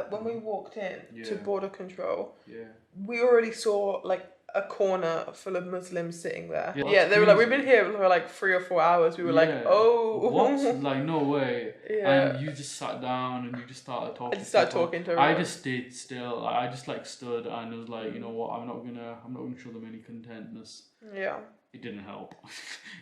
When we walked in to border control, yeah, we already saw like a corner full of Muslims sitting there. Yeah, they were like, we've been here for like 3 or 4 hours. We were like, oh. what? Like, no way. Yeah. And you just sat down and you just started talking. I just started talking to everyone. I just stayed still. I just like stood and was like, you know what? I'm not gonna show them any contentness. Yeah. It didn't help.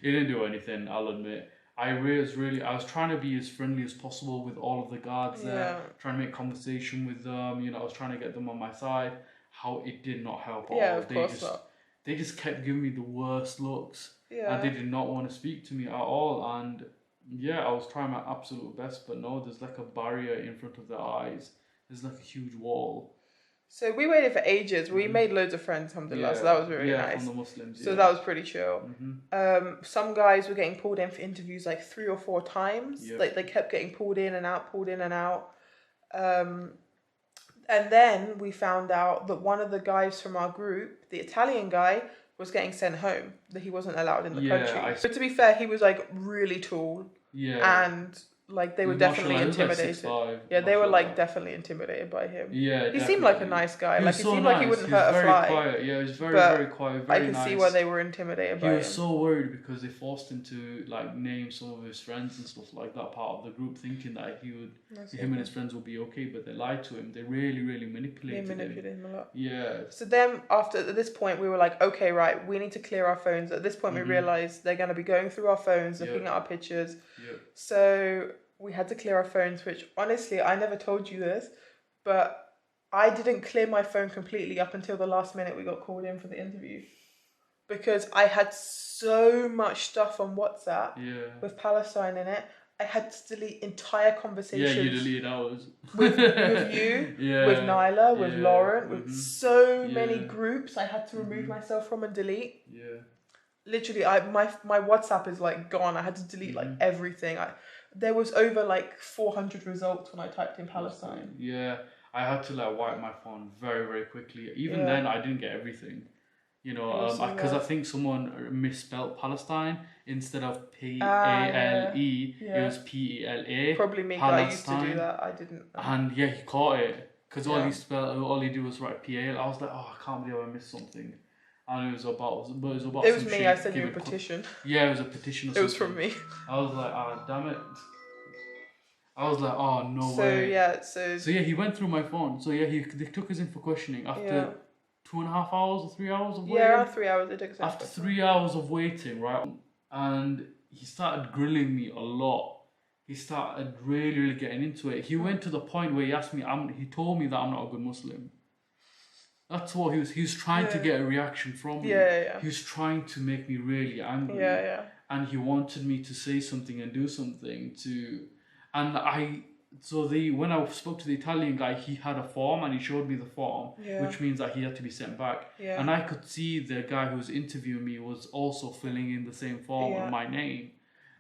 It didn't do anything, I'll admit. I was trying to be as friendly as possible with all of the guards there, trying to make conversation with them, you know, I was trying to get them on my side. How it did not help at all. Of course not. They just kept giving me the worst looks. Yeah. And they did not want to speak to me at all. And yeah, I was trying my absolute best, but no, there's like a barrier in front of their eyes. There's like a huge wall. So we waited for ages. We made loads of friends, alhamdulillah, so that was really nice. From the Muslims, so that was pretty chill. Some guys were getting pulled in for interviews like 3 or 4 times. Like they kept getting pulled in and out. And then we found out that one of the guys from our group, the Italian guy, was getting sent home, that he wasn't allowed in the country. But to be fair, he was like really tall. Yeah. And like they were definitely intimidated. Like 6'5", they were like definitely intimidated by him. Yeah, he seemed like a nice guy. Like he seemed like he wouldn't hurt a fly. Quiet. Yeah, he was very quiet, very nice. I can see why they were intimidated by him. He was so worried because they forced him to like name some of his friends and stuff like that, part of the group, thinking that him and his friends would be okay, but they lied to him. They really manipulated him a lot. Yeah. So then at this point we were like, okay, right, we need to clear our phones. At this point we realised they're going to be going through our phones, looking at our pictures. So we had to clear our phones, which honestly, I never told you this, but I didn't clear my phone completely up until the last minute we got called in for the interview. Because I had so much stuff on WhatsApp with Palestine in it. I had to delete entire conversations. Yeah, you deleted ours. with you, with Nyla, with Lauren, with so many groups I had to remove myself from and delete. Yeah. Literally, my WhatsApp is like gone. I had to delete like everything. There was over like 400 results when I typed in Palestine. Yeah, I had to like wipe my phone very quickly. Even then, I didn't get everything. You know, because I think someone misspelled Palestine instead of Pale. It was Pela. Probably me. I used to do that. I didn't. And yeah, he caught it because all he did was write Pal. I was like, oh, I can't believe I missed something. And it was about. It was me. I sent you a petition. Yeah, it was a petition. Or something. It was from me. I was like, oh, damn it. I was like, oh, no way. So yeah, he went through my phone. So yeah, they took us in for questioning after 2.5 hours or 3 hours of waiting. Yeah, around 3 hours. They took us in. After 3 hours of waiting, right? And he started grilling me a lot. He started really getting into it. He went to the point where he asked me, he told me that I'm not a good Muslim. That's what he was trying to get a reaction from me. He was trying to make me really angry. And he wanted me to say something and do something when I spoke to the Italian guy, he had a form and he showed me the form, which means that he had to be sent back. And I could see the guy who was interviewing me was also filling in the same form on my name.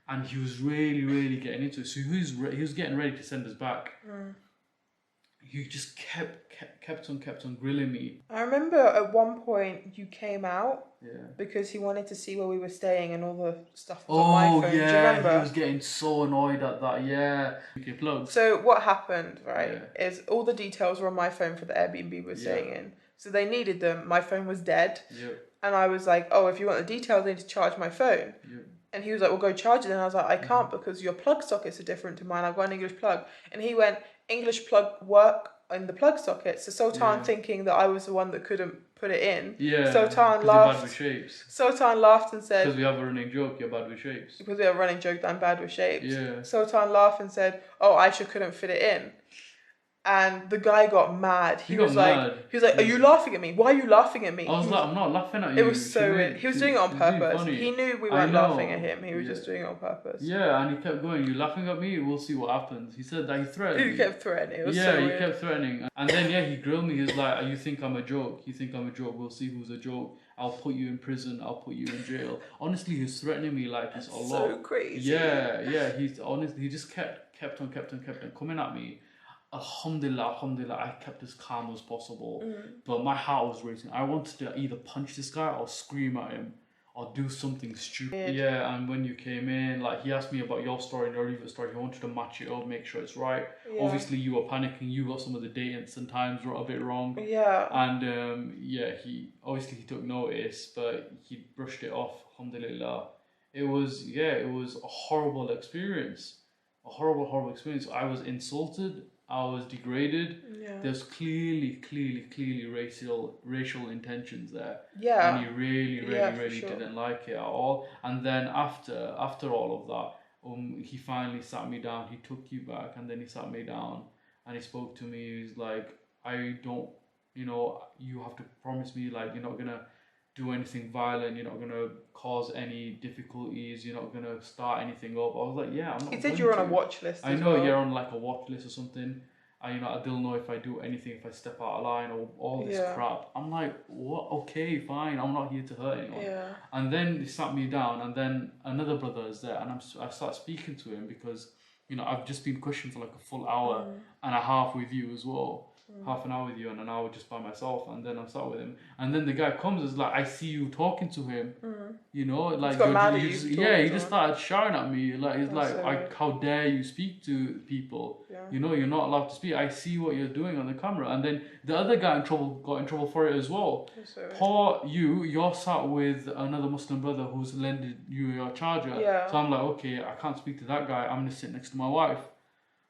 And he was really getting into it. So he was getting ready to send us back. He just kept on grilling me. I remember at one point you came out because he wanted to see where we were staying and all the stuff was on my phone. Do you remember? He was getting so annoyed at that. Yeah. Okay, plug. So what happened, is all the details were on my phone for the Airbnb we were staying in. So they needed them. My phone was dead. And I was like, oh, if you want the details, I need to charge my phone. And he was like, well, go charge it. And I was like, I can't because your plug sockets are different to mine. I've got an English plug. And he went, English plug work in the plug socket. So Sultan, thinking that I was the one that couldn't put it in. Sultan laughed. Bad with shapes. Sultan laughed and said, because we have a running joke, you're bad with shapes. Because we have a running joke that I'm bad with shapes. Sultan laughed and said, oh, Aisha couldn't fit it in. And the guy got mad. He was like, are you laughing at me? Why are you laughing at me? I was like, I'm not laughing at you. It was so weird. He was doing it on purpose. He knew we weren't laughing at him. He was just doing it on purpose. Yeah, and he kept going, you laughing at me? We'll see what happens. He said that he threatened me. He kept threatening. It was so weird. He kept threatening. And then, he grilled me. He was like, you think I'm a joke? You think I'm a joke? We'll see who's a joke. I'll put you in prison. I'll put you in jail. Honestly, he was threatening me like this a lot. So crazy. Yeah. He just kept on coming at me. Alhamdulillah, I kept as calm as possible. But my heart was racing. I wanted to either punch this guy or scream at him. or do something stupid. Yeah, and when you came in, like he asked me about your story and your Riva story. He wanted to match it up, make sure it's right. Yeah. Obviously, you were panicking. You got some of the dates and times a bit wrong. Yeah. And he took notice, but he brushed it off. Alhamdulillah. It was a horrible experience. A horrible experience. I was insulted. I was degraded. Yeah. There's clearly racial intentions there. Yeah. And he really didn't like it at all. And then after all of that, he finally sat me down. He took you back, and then he sat me down and he spoke to me. He's like, I don't, you have to promise me, like, you're not gonna do anything violent, you're not gonna cause any difficulties, you're not gonna start anything up. I was like, yeah, I'm not. He said you're on a watch list. I know you're on like a watch list or something. I don't know if I do anything, if I step out of line or all this crap. I'm like, what? Okay, fine. I'm not here to hurt anyone. Yeah. And then he sat me down, and then another brother is there, and I start speaking to him because I've just been questioned for like a full hour and a half with you as well. Half an hour with you and an hour just by myself, and then I'm sat with him, and then the guy comes, is like, I see you talking to him, like he just started shouting at me, like he's like, how dare you speak to people? You're not allowed to speak. I see what you're doing on the camera. And then the other guy got in trouble for it as well. Poor you're sat with another Muslim brother who's lended you your charger. So I'm like, okay, I can't speak to that guy. I'm gonna sit next to my wife.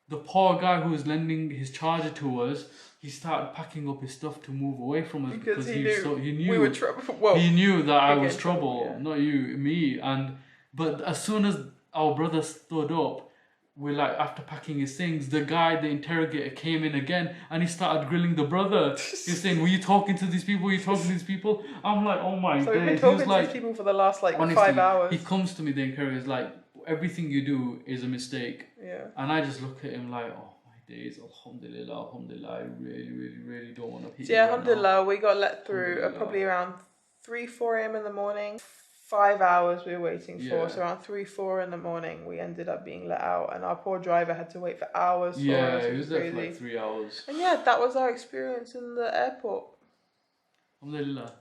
The poor guy who was lending his charger to us, he started packing up his stuff to move away from us because he knew we were trouble. Well, he knew that I was trouble, not me. But as soon as our brother stood up, we're like, after packing his things, the interrogator came in again, and he started grilling the brother. He's saying, were you talking to these people? I'm like, oh my God. So we've been talking to these people for the last honestly, 5 hours. He comes to me, the interrogator's like, everything you do is a mistake. Yeah. And I just look at him like, oh my days, alhamdulillah, I really don't want to hit you. Yeah, alhamdulillah, we got let through probably around 3-4 a.m. in the morning. 5 hours we were waiting for, so around 3-4 in the morning we ended up being let out, and our poor driver had to wait for hours for us. He was there for like 3 hours. And that was our experience in the airport. Alhamdulillah.